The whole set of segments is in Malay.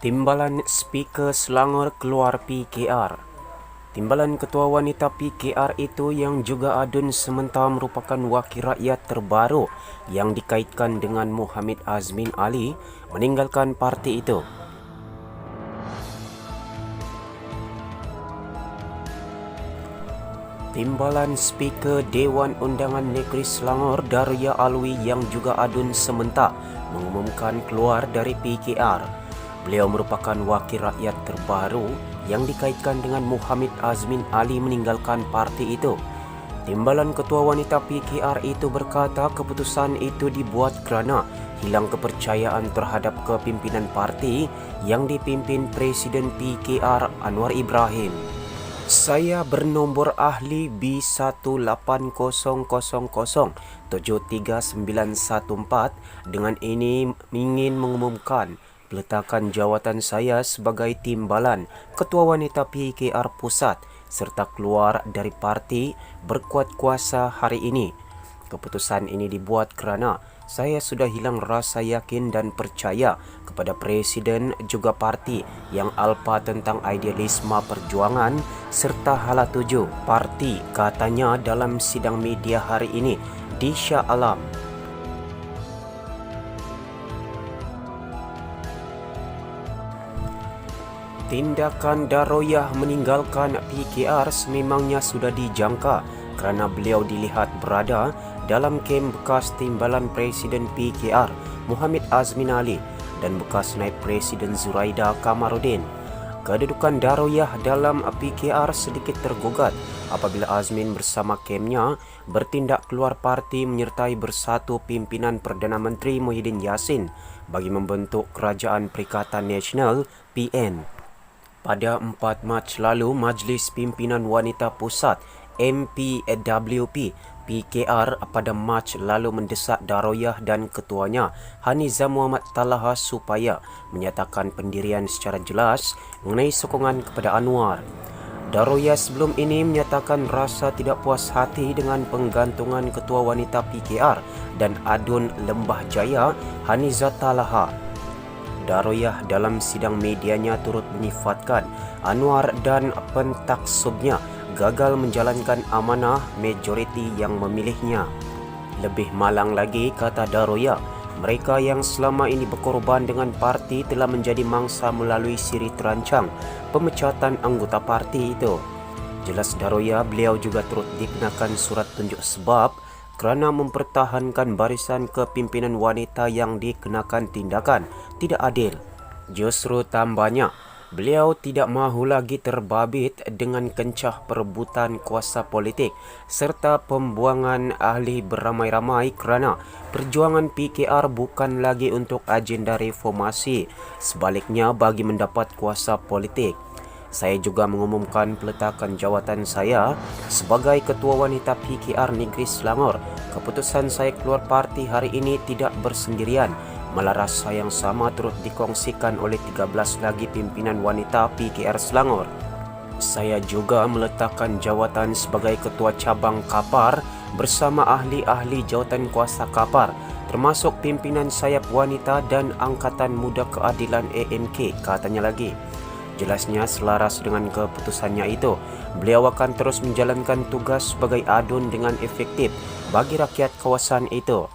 Timbalan Speaker Selangor keluar PKR. Timbalan Ketua Wanita PKR itu yang juga adun sementara merupakan wakil rakyat terbaru yang dikaitkan dengan Muhammad Azmin Ali meninggalkan parti itu. Timbalan Speaker Dewan Undangan Negeri Selangor Daruya Alwi yang juga adun sementara mengumumkan keluar dari PKR. Beliau merupakan wakil rakyat terbaru yang dikaitkan dengan Muhammad Azmin Ali meninggalkan parti itu. Timbalan Ketua Wanita PKR itu berkata keputusan itu dibuat kerana hilang kepercayaan terhadap kepimpinan parti yang dipimpin Presiden PKR Anwar Ibrahim. Saya bernombor ahli B18000073914 dengan ini ingin mengumumkan peletakan jawatan saya sebagai Timbalan Ketua Wanita PKR Pusat serta keluar dari parti berkuat kuasa hari ini. Keputusan ini dibuat kerana saya sudah hilang rasa yakin dan percaya kepada Presiden juga parti yang alpa tentang idealisme perjuangan serta hala tuju parti, katanya dalam sidang media hari ini di Shah Alam. Tindakan Daroyah meninggalkan PKR sememangnya sudah dijangka kerana beliau dilihat berada dalam kem bekas Timbalan Presiden PKR Muhammad Azmin Ali dan bekas Naib Presiden Zuraida Kamarudin. Kedudukan Daroyah dalam PKR sedikit tergugat apabila Azmin bersama kemnya bertindak keluar parti menyertai bersatu pimpinan Perdana Menteri Muhyiddin Yassin bagi membentuk Kerajaan Perikatan Nasional PN. Pada 4 Mac lalu, Majlis Pimpinan Wanita Pusat MPWP PKR pada Mac lalu mendesak Daroyah dan ketuanya Haniza Muhammad Talaha supaya menyatakan pendirian secara jelas mengenai sokongan kepada Anwar. Daroyah sebelum ini menyatakan rasa tidak puas hati dengan penggantungan Ketua Wanita PKR dan adun Lembah Jaya Haniza Talaha. Daroyah dalam sidang medianya turut menyifatkan Anwar dan pentaksubnya gagal menjalankan amanah majoriti yang memilihnya. Lebih malang lagi, kata Daroyah, mereka yang selama ini berkorban dengan parti telah menjadi mangsa melalui siri terancang pemecatan anggota parti itu. Jelas Daroyah, beliau juga turut dikenakan surat tunjuk sebab kerana mempertahankan barisan kepimpinan wanita yang dikenakan tindakan tidak adil. Justru tambahnya, beliau tidak mahu lagi terbabit dengan kencah perebutan kuasa politik serta pembuangan ahli beramai-ramai kerana perjuangan PKR bukan lagi untuk agenda reformasi, sebaliknya bagi mendapat kuasa politik. Saya juga mengumumkan peletakan jawatan saya sebagai Ketua Wanita PKR Negeri Selangor. Keputusan saya keluar parti hari ini tidak bersendirian, malah rasa yang sama turut dikongsikan oleh 13 lagi pimpinan wanita PKR Selangor. Saya juga meletakkan jawatan sebagai Ketua Cabang Kapar bersama ahli-ahli jawatan kuasa Kapar, termasuk pimpinan sayap wanita dan Angkatan Muda Keadilan AMK, katanya lagi. Jelasnya selaras dengan keputusannya itu, beliau akan terus menjalankan tugas sebagai adun dengan efektif bagi rakyat kawasan itu.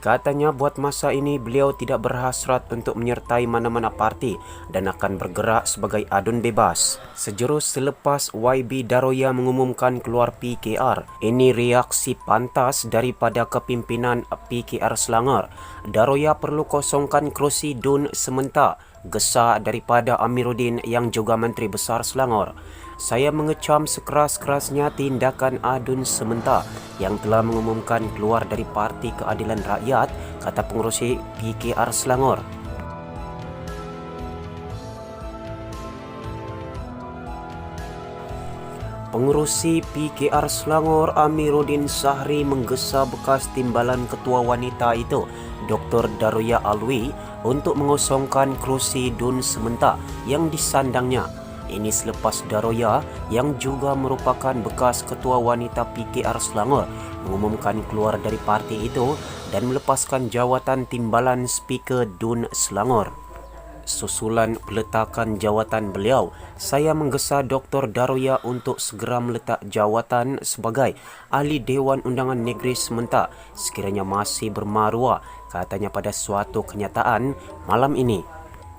Katanya buat masa ini beliau tidak berhasrat untuk menyertai mana-mana parti dan akan bergerak sebagai adun bebas. Sejurus selepas YB Daroyah mengumumkan keluar PKR, ini reaksi pantas daripada kepimpinan PKR Selangor. Daroyah perlu kosongkan kerusi DUN sementara, gesar daripada Amiruddin yang juga Menteri Besar Selangor. Saya mengecam sekeras-kerasnya tindakan adun sementara yang telah mengumumkan keluar dari Parti Keadilan Rakyat, kata pengurusi PKR Selangor. Pengurusi PKR Selangor Amiruddin Sahri menggesa bekas Timbalan Ketua Wanita itu, Dr. Daroyah Alwi, untuk mengosongkan kerusi DUN sementara yang disandangnya. Ini selepas Daroyah yang juga merupakan bekas Ketua Wanita PKR Selangor mengumumkan keluar dari parti itu dan melepaskan jawatan Timbalan Speaker DUN Selangor. Susulan peletakan jawatan beliau, saya menggesa Dr. Daroya untuk segera meletak jawatan sebagai Ahli Dewan Undangan Negeri sementar sekiranya masih bermaruah, katanya pada suatu kenyataan malam ini.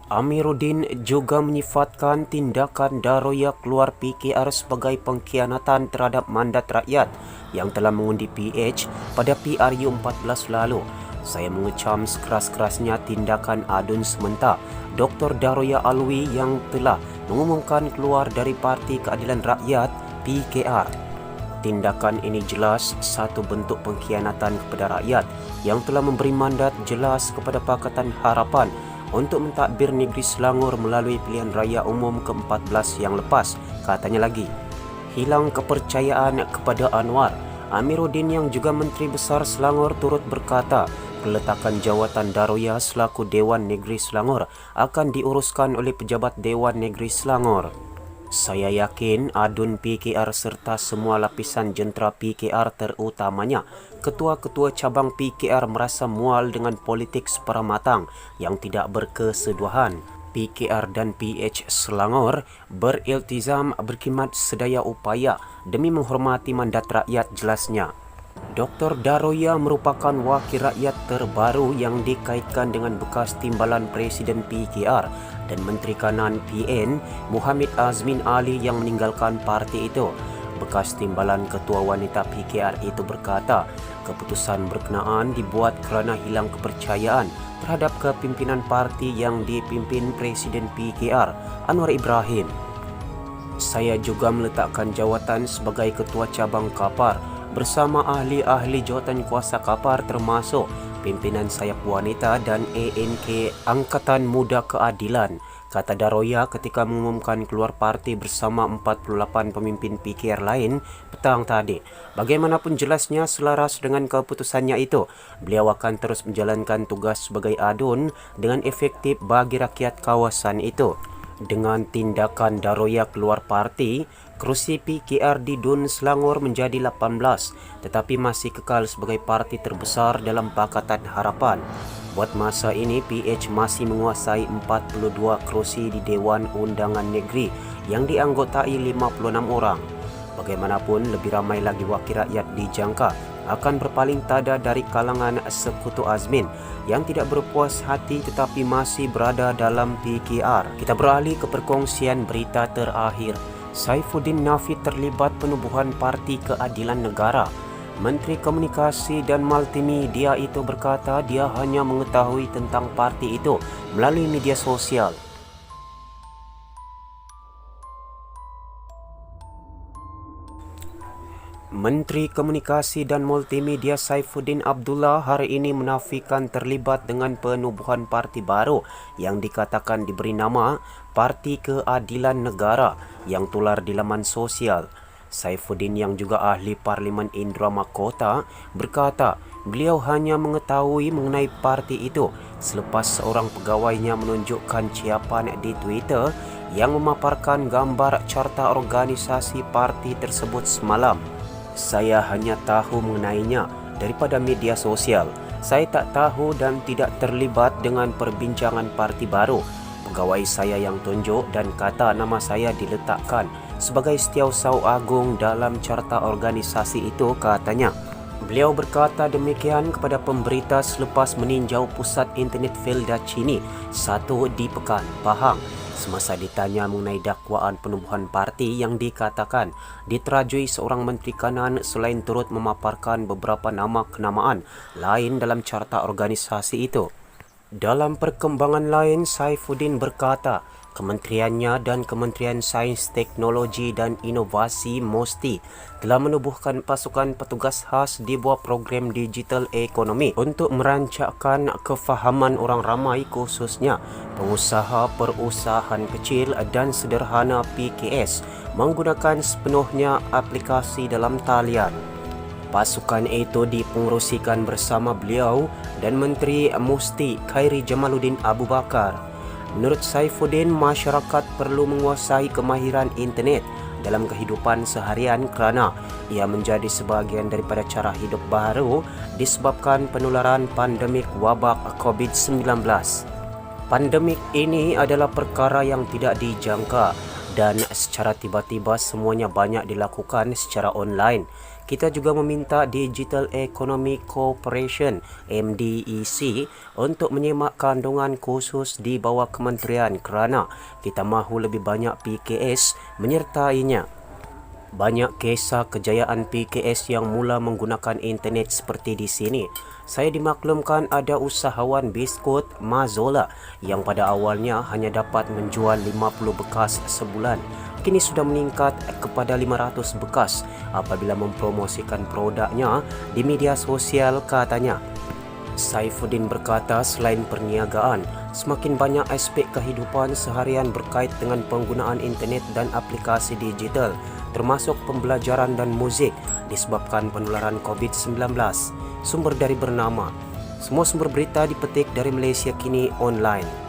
Amiruddin juga menyifatkan tindakan Daroya keluar PKR sebagai pengkhianatan terhadap mandat rakyat yang telah mengundi PH pada PRU 14 lalu. Saya mengecam sekeras-kerasnya tindakan adun sementar Dr. Daroya Alwi yang telah mengumumkan keluar dari Parti Keadilan Rakyat PKR. Tindakan ini jelas satu bentuk pengkhianatan kepada rakyat yang telah memberi mandat jelas kepada Pakatan Harapan untuk mentadbir negeri Selangor melalui pilihan raya umum ke-14 yang lepas, katanya lagi. Hilang kepercayaan kepada Anwar. Amiruddin yang juga Menteri Besar Selangor turut berkata, peletakan jawatan Daroya selaku Dewan Negeri Selangor akan diuruskan oleh pejabat Dewan Negeri Selangor. Saya yakin adun PKR serta semua lapisan jentera PKR terutamanya ketua-ketua cabang PKR merasa mual dengan politik separa matang yang tidak berkeseduhan. PKR dan PH Selangor beriltizam berkhidmat sedaya upaya demi menghormati mandat rakyat, jelasnya. Dr. Daroya merupakan wakil rakyat terbaru yang dikaitkan dengan bekas timbalan Presiden PKR dan Menteri Kanan PN Muhammad Azmin Ali yang meninggalkan parti itu. Bekas timbalan Ketua Wanita PKR itu berkata, keputusan berkenaan dibuat kerana hilang kepercayaan terhadap kepimpinan parti yang dipimpin Presiden PKR Anwar Ibrahim. Saya juga meletakkan jawatan sebagai Ketua Cabang Kapar bersama ahli-ahli jawatan kuasa Kapar termasuk pimpinan sayap wanita dan ANK Angkatan Muda Keadilan, kata Daroya ketika mengumumkan keluar parti bersama 48 pemimpin PKR lain petang tadi. Bagaimanapun jelasnya selaras dengan keputusannya itu, beliau akan terus menjalankan tugas sebagai adun dengan efektif bagi rakyat kawasan itu. Dengan tindakan Daroya keluar parti, kerusi PKR di DUN Selangor menjadi 18 tetapi masih kekal sebagai parti terbesar dalam Pakatan Harapan. Buat masa ini, PH masih menguasai 42 kerusi di Dewan Undangan Negeri yang dianggotai 56 orang. Bagaimanapun, lebih ramai lagi wakil rakyat dijangka akan berpaling tada dari kalangan sekutu Azmin yang tidak berpuas hati tetapi masih berada dalam PKR. Kita beralih ke perkongsian berita terakhir. Saifuddin Nafi terlibat penubuhan Parti Keadilan Negara. Menteri Komunikasi dan Multimedia itu berkata dia hanya mengetahui tentang parti itu melalui media sosial. Menteri Komunikasi dan Multimedia Saifuddin Abdullah hari ini menafikan terlibat dengan penubuhan parti baru yang dikatakan diberi nama Parti Keadilan Negara yang tular di laman sosial. Saifuddin yang juga ahli Parlimen Indrama Kota berkata beliau hanya mengetahui mengenai parti itu selepas seorang pegawainya menunjukkan ciapan di Twitter yang memaparkan gambar carta organisasi parti tersebut semalam. Saya hanya tahu mengenainya daripada media sosial. Saya tak tahu dan tidak terlibat dengan perbincangan parti baru. Pegawai saya yang tunjuk dan kata nama saya diletakkan sebagai Setiausaha Agung dalam carta organisasi itu, katanya. Beliau berkata demikian kepada pemberita selepas meninjau pusat internet Felda Cini 1 di Pekan, Pahang. Semasa ditanya mengenai dakwaan penubuhan parti yang dikatakan diterajui seorang Menteri Kanan selain turut memaparkan beberapa nama kenamaan lain dalam carta organisasi itu. Dalam perkembangan lain, Saifuddin berkata kementeriannya dan Kementerian Sains, Teknologi dan Inovasi MOSTI telah menubuhkan pasukan petugas khas di bawah program digital ekonomi untuk merancangkan kefahaman orang ramai khususnya pengusaha perusahaan kecil dan sederhana PKS menggunakan sepenuhnya aplikasi dalam talian. Pasukan itu dipengerusikan bersama beliau dan Menteri MOSTI Khairi Jamaluddin Abu Bakar. Menurut Saifuddin, masyarakat perlu menguasai kemahiran internet dalam kehidupan seharian kerana ia menjadi sebahagian daripada cara hidup baru disebabkan penularan pandemik wabak COVID-19. Pandemik ini adalah perkara yang tidak dijangka dan secara tiba-tiba semuanya banyak dilakukan secara online. Kita juga meminta Digital Economy Corporation (MDEC) untuk menyemak kandungan khusus di bawah kementerian kerana kita mahu lebih banyak PKS menyertainya. Banyak kisah kejayaan PKS yang mula menggunakan internet seperti di sini. Saya dimaklumkan ada usahawan biskut Mazola yang pada awalnya hanya dapat menjual 50 bekas sebulan. Kini sudah meningkat kepada 500 bekas apabila mempromosikan produknya di media sosial, katanya. Saifuddin berkata selain perniagaan, semakin banyak aspek kehidupan seharian berkait dengan penggunaan internet dan aplikasi digital, termasuk pembelajaran dan muzik disebabkan penularan COVID-19. Sumber dari bernama. Semua sumber berita dipetik dari Malaysia Kini Online.